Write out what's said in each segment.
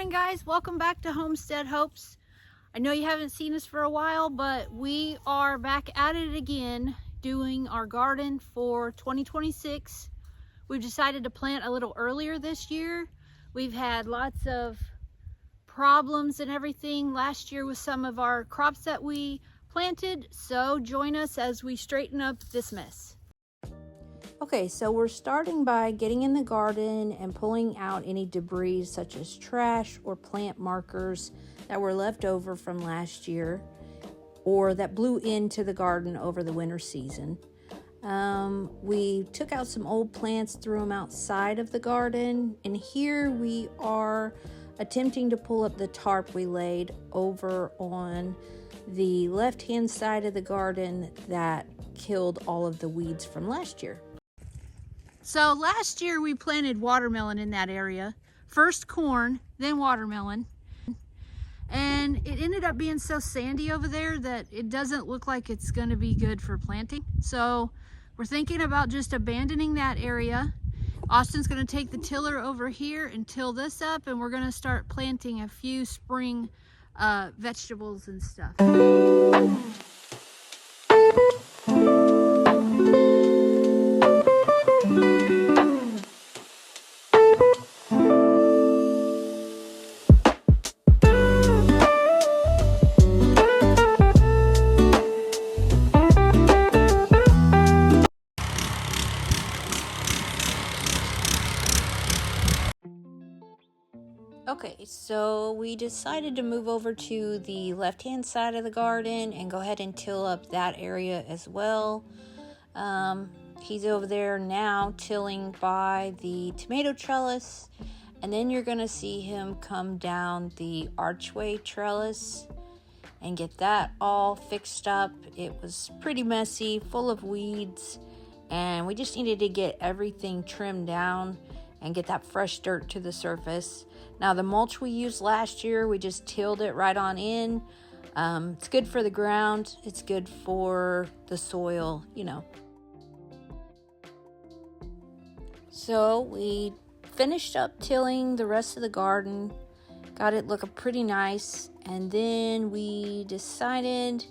morning, guys. Welcome back to Homestead Hopes. I know you haven't seen us for a while, but we are back at it again doing our garden for 2026. We've decided to plant a little earlier this year. We've had lots of problems and everything last year with some of our crops that we planted, so join us as we straighten up this mess. Okay, so we're starting by getting in the garden and pulling out any debris such as trash or plant markers that were left over from last year or that blew into the garden over the winter season. We took out some old plants, threw them outside of the garden, and here we are attempting to pull up the tarp we laid over on the left-hand side of the garden that killed all of the weeds from last year. So last year we planted watermelon in that area. First corn, then watermelon. And it ended up being so sandy over there that it doesn't look like it's going to be good for planting. So we're thinking about just abandoning that area. Austin's going to take the tiller over here and till this up, and we're going to start planting a few spring vegetables and stuff. Okay, so we decided to move over to the left-hand side of the garden and go ahead and till up that area as well. He's over there now tilling by the tomato trellis, and then you're gonna see him come down the archway trellis and get that all fixed up. It was pretty messy, full of weeds, and we just needed to get everything trimmed down and get that fresh dirt to the surface. Now the mulch we used last year, we just tilled it right on in. It's good for the ground, it's good for the soil, you know. So we finished up tilling the rest of the garden, got it looking pretty nice, and then we decided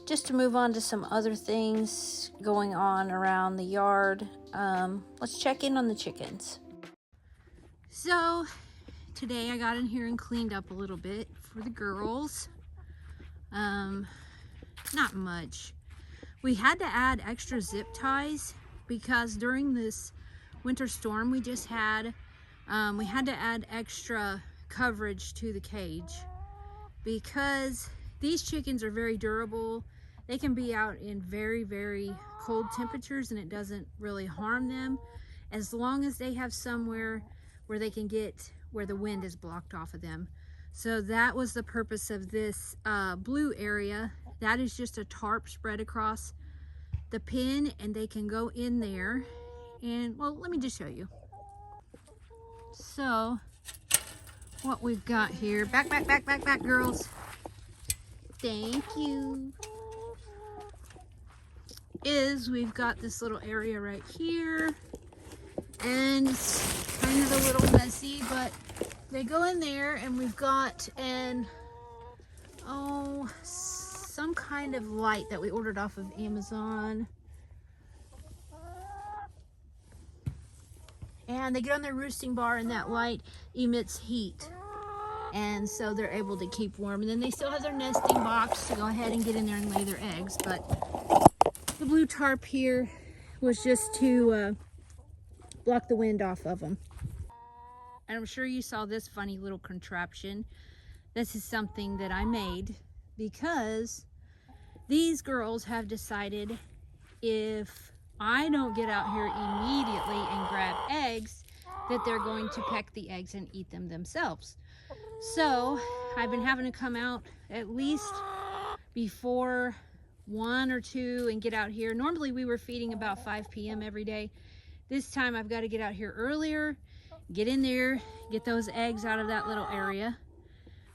just to move on to some other things going on around the yard. Let's check in on the chickens. So today I got in here and cleaned up a little bit for the girls. Not much. We had to add extra zip ties because during this winter storm we just had, we had to add extra coverage to the cage because these chickens are very durable. They can be out in very, very cold temperatures and it doesn't really harm them as long as they have somewhere where they can get where the wind is blocked off of them. So that was the purpose of this blue area. That is just a tarp spread across the pen, and they can go in there. And well, let me just show you. So what we've got here, back, girls. Thank you. Is we've got this little area right here, and it's kind of a little messy, but they go in there, and we've got some kind of light that we ordered off of Amazon, and they get on their roosting bar and that light emits heat, and so they're able to keep warm. And then they still have their nesting box to go ahead and get in there and lay their eggs, but the blue tarp here was just to block the wind off of them. And I'm sure you saw this funny little contraption. This is something that I made because these girls have decided if I don't get out here immediately and grab eggs, that they're going to peck the eggs and eat them themselves. So I've been having to come out at least before 1 or 2 and get out here. Normally we were feeding about 5 p.m. every day. This time I've got to get out here earlier, get in there, get those eggs out of that little area.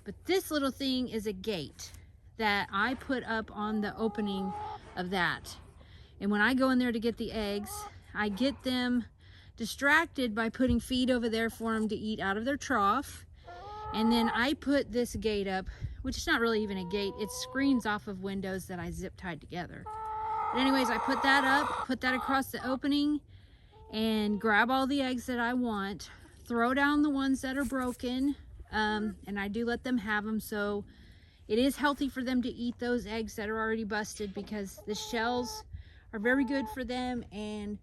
But this little thing is a gate that I put up on the opening of that. And when I go in there to get the eggs, I get them distracted by putting feed over there for them to eat out of their trough. And then I put this gate up, which is not really even a gate. It's screens off of windows that I zip tied together. But anyways, I put that up, put that across the opening, and grab all the eggs that I want, throw down the ones that are broken, and I do let them have them. So it is healthy for them to eat those eggs that are already busted, because the shells are very good for them, and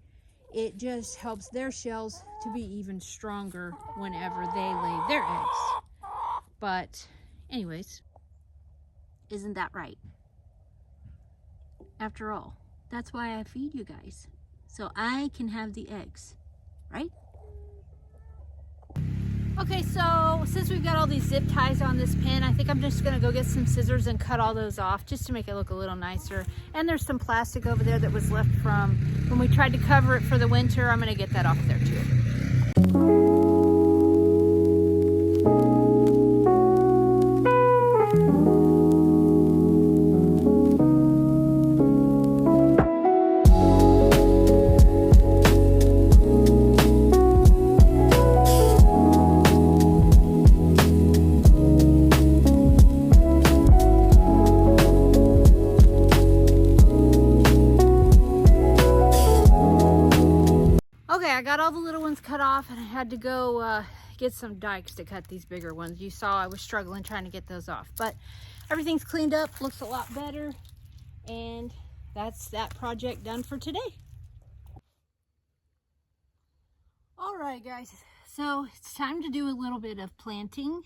it just helps their shells to be even stronger whenever they lay their eggs. But anyways, isn't that right? After all, that's why I feed you guys, so I can have the eggs, right? Okay, so since we've got all these zip ties on this pen, I think I'm just gonna go get some scissors and cut all those off just to make it look a little nicer. And there's some plastic over there that was left from when we tried to cover it for the winter. I'm gonna get that off there too. I got all the little ones cut off, and I had to go get some dikes to cut these bigger ones. You saw I was struggling trying to get those off, but everything's cleaned up, looks a lot better, and that's that project done for today. All right, guys, so it's time to do a little bit of planting.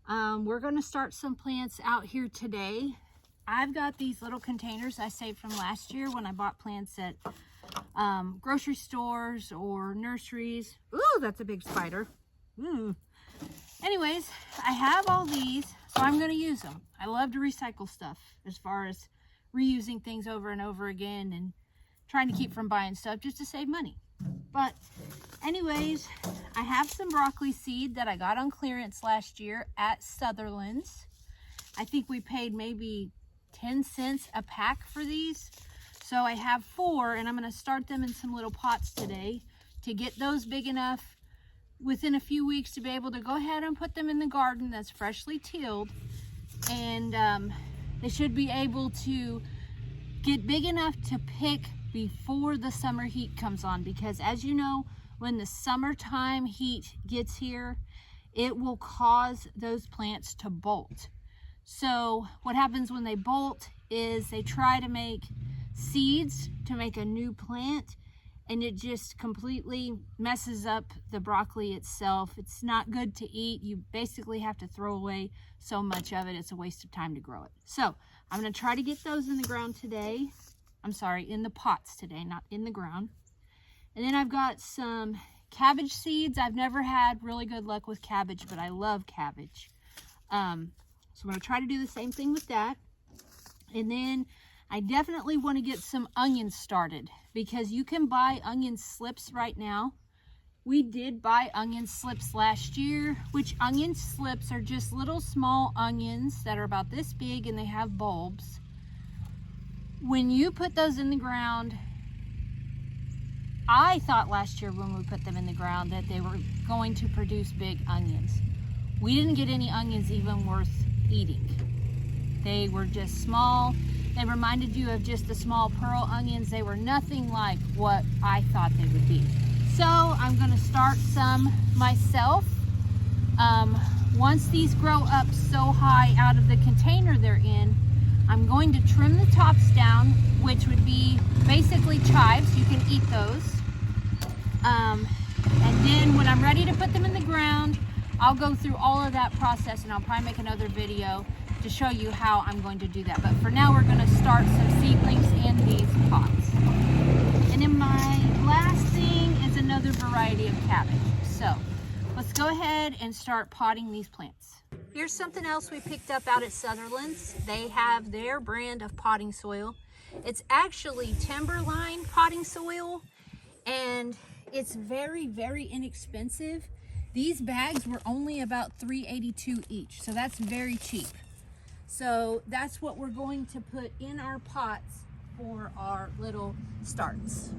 We're going to start some plants out here today. I've got these little containers I saved from last year when I bought plants at grocery stores or nurseries. Ooh, that's a big spider. Anyways, I have all these, so I'm going to use them. I love to recycle stuff as far as reusing things over and over again and trying to keep from buying stuff just to save money. But anyways, I have some broccoli seed that I got on clearance last year at Sutherland's. I think we paid maybe 10 cents a pack for these. So I have 4, and I'm going to start them in some little pots today to get those big enough within a few weeks to be able to go ahead and put them in the garden that's freshly tilled. And they should be able to get big enough to pick before the summer heat comes on, because as you know, when the summertime heat gets here, it will cause those plants to bolt. So what happens when they bolt is they try to make seeds to make a new plant, and it just completely messes up the broccoli itself. It's not good to eat. You basically have to throw away so much of it. It's a waste of time to grow it. So I'm going to try to get those in the ground today. I'm sorry, in the pots today, not in the ground. And then I've got some cabbage seeds. I've never had really good luck with cabbage, but I love cabbage. So I'm going to try to do the same thing with that. And then I definitely want to get some onions started, because you can buy onion slips right now. We did buy onion slips last year, which onion slips are just little small onions that are about this big, and they have bulbs. When you put those in the ground, I thought last year when we put them in the ground that they were going to produce big onions. We didn't get any onions even worth eating. They were just small. They reminded you of just the small pearl onions. They were nothing like what I thought they would be. So I'm going to start some myself. Once these grow up so high out of the container they're in, I'm going to trim the tops down, which would be basically chives. You can eat those. And then when I'm ready to put them in the ground, I'll go through all of that process, and I'll probably make another video to show you how I'm going to do that. But for now, we're going to start some seedlings in these pots. And then my last thing is another variety of cabbage. So let's go ahead and start potting these plants. Here's something else we picked up out at Sutherland's. They have their brand of potting soil. It's actually Timberline potting soil, and it's very, very inexpensive. These bags were only about $3.82 each, so that's very cheap. So that's what we're going to put in our pots for our little starts.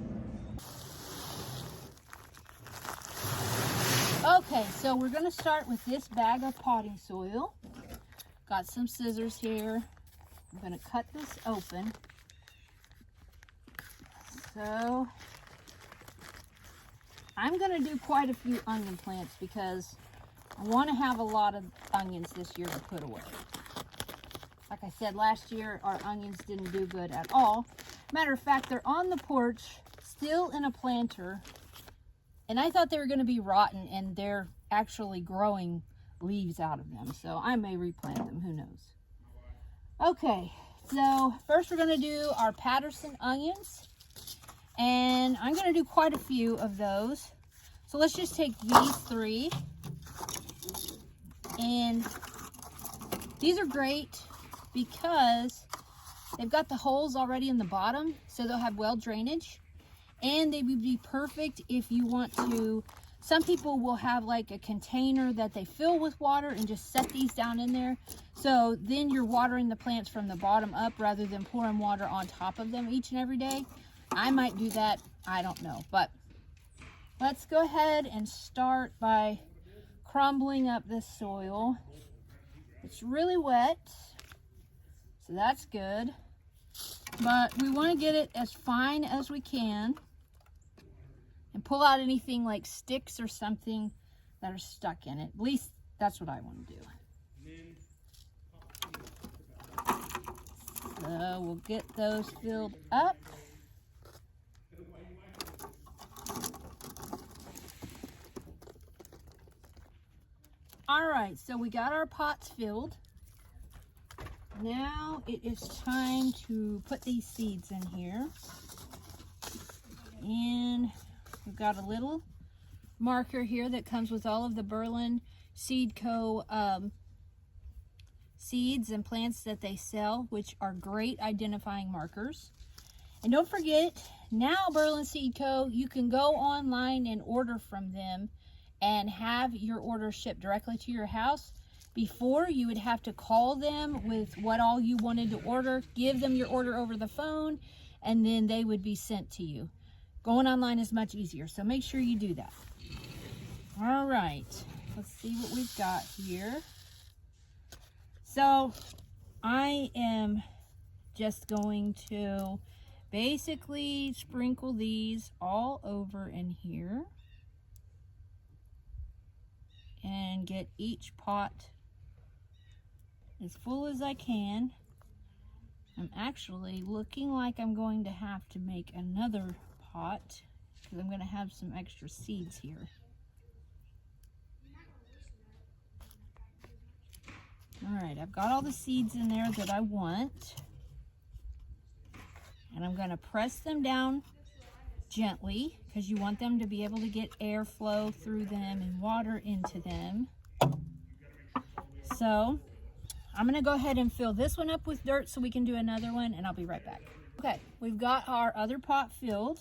Okay, so we're going to start with this bag of potting soil. Got some scissors here. I'm going to cut this open. So I'm going to do quite a few onion plants because I want to have a lot of onions this year to put away. Like I said, last year our onions didn't do good at all. Matter of fact, they're on the porch, still in a planter, and I thought they were going to be rotten, and they're actually growing leaves out of them. So I may replant them, who knows. Okay, so first we're going to do our Patterson onions. And I'm going to do quite a few of those. So let's just take these 3. And these are great because they've got the holes already in the bottom, so they'll have well drainage. And they would be perfect if you want to, some people will have like a container that they fill with water and just set these down in there. So then you're watering the plants from the bottom up rather than pouring water on top of them each and every day. I might do that, I don't know, but let's go ahead and start by crumbling up this soil. It's really wet, so that's good, but we want to get it as fine as we can and pull out anything like sticks or something that are stuck in it. At least that's what I want to do. So we'll get those filled up. All right, so we got our pots filled. Now it is time to put these seeds in here. And we've got a little marker here that comes with all of the Berlin Seed Co. Seeds and plants that they sell, which are great identifying markers. And don't forget, now Berlin Seed Co., you can go online and order from them and have your order shipped directly to your house. Before, you would have to call them with what all you wanted to order, give them your order over the phone, and then they would be sent to you. Going online is much easier, so make sure you do that. All right, let's see what we've got here. So I am just going to basically sprinkle these all over in here and get each pot as full as I can. I'm actually looking like I'm going to have to make another pot because I'm going to have some extra seeds here. Alright, I've got all the seeds in there that I want. And I'm going to press them down gently because you want them to be able to get airflow through them and water into them. So I'm going to go ahead and fill this one up with dirt so we can do another one, and I'll be right back. Okay, we've got our other pot filled.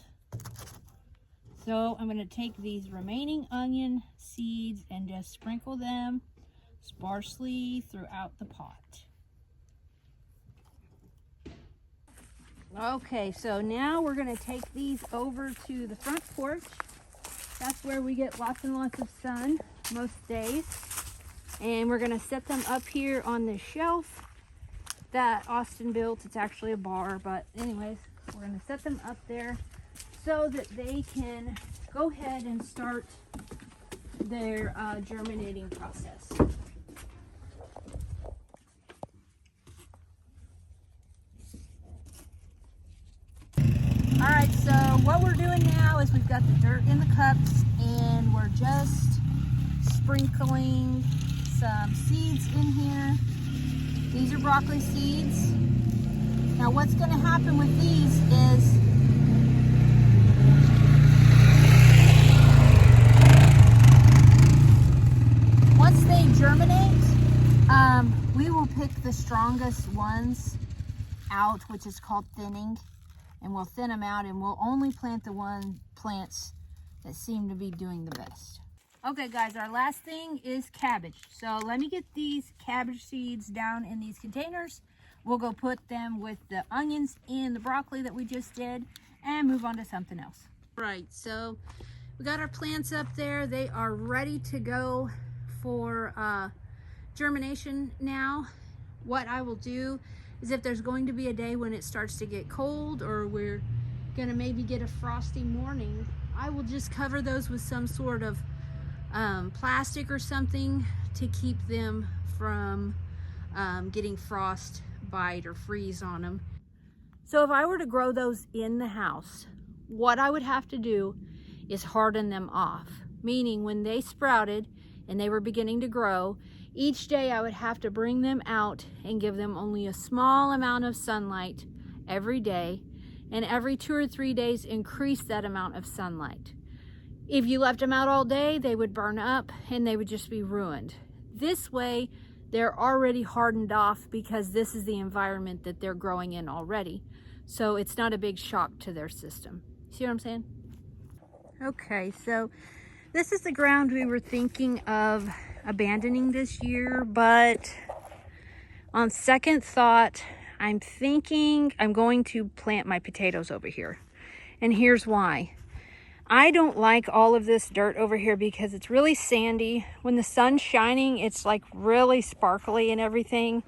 So I'm going to take these remaining onion seeds and just sprinkle them sparsely throughout the pot. Okay, so now we're going to take these over to the front porch. That's where we get lots and lots of sun most days. And we're going to set them up here on this shelf that Austin built. It's actually a bar, but anyways, we're going to set them up there so that they can go ahead and start their germinating process. All right, so what we're doing now is we've got the dirt in the cups and we're just sprinkling some seeds in here. These are broccoli seeds. Now what's going to happen with these is once they germinate, we will pick the strongest ones out, which is called thinning. And we'll thin them out and we'll only plant the plants that seem to be doing the best. Okay guys, our last thing is cabbage. So let me get these cabbage seeds down in these containers. We'll go put them with the onions and the broccoli that we just did and move on to something else. Right, so We got our plants up there. They are ready to go for germination now. What I will do is, if there's going to be a day when it starts to get cold or we're gonna maybe get a frosty morning, I will just cover those with some sort of plastic or something to keep them from getting frost bite or freeze on them. So if I were to grow those in the house, what I would have to do is harden them off, meaning when they sprouted and they were beginning to grow, each day I would have to bring them out and give them only a small amount of sunlight every day, and every 2 or 3 days increase that amount of sunlight. If you left them out all day, they would burn up and they would just be ruined. This way, they're already hardened off because this is the environment that they're growing in already. So it's not a big shock to their system. See what I'm saying? Okay, so this is the ground we were thinking of abandoning this year, but on second thought, I'm thinking I'm going to plant my potatoes over here. And here's why. I don't like all of this dirt over here because it's really sandy. When the sun's shining, it's like really sparkly and everything.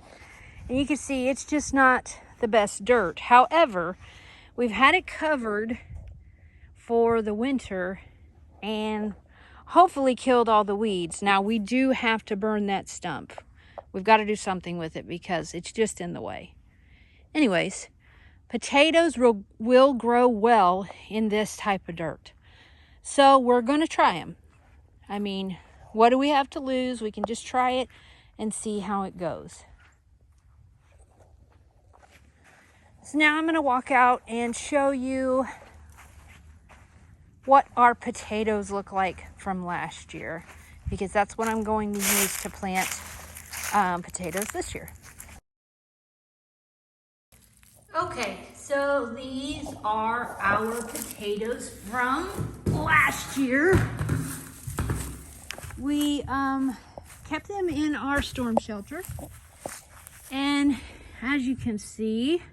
And you can see it's just not the best dirt. However, we've had it covered for the winter and hopefully killed all the weeds. Now we do have to burn that stump. We've got to do something with it because it's just in the way. Anyways, potatoes will grow well in this type of dirt. So we're going to try them. I mean, what do we have to lose? We can just try it and see how it goes. So now I'm going to walk out and show you what our potatoes look like from last year, because that's what I'm going to use to plant potatoes this year. Okay, so these are our potatoes from last year. We kept them in our storm shelter, and as you can see,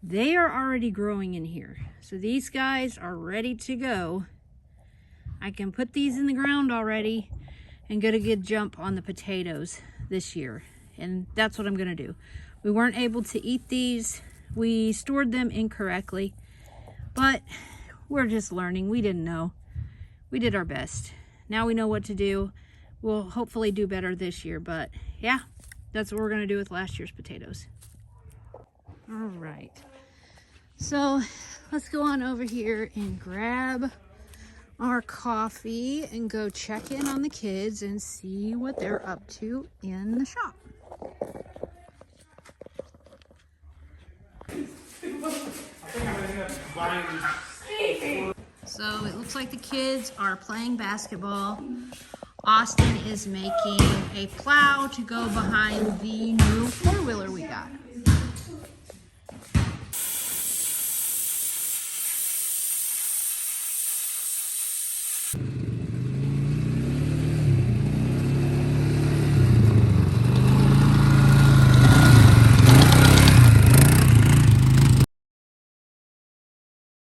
they are already growing in here. So these guys are ready to go. I can put these in the ground already and get a good jump on the potatoes this year. And that's what I'm gonna do. We weren't able to eat these. We stored them incorrectly, but we're just learning. We didn't know. We did our best. Now we know what to do. We'll hopefully do better this year, but yeah, that's what we're gonna do with last year's potatoes. All right, so let's go on over here and grab our coffee and go check in on the kids and see what they're up to in the shop. So it looks like the kids are playing basketball. Austin is making a plow to go behind the new four-wheeler we got.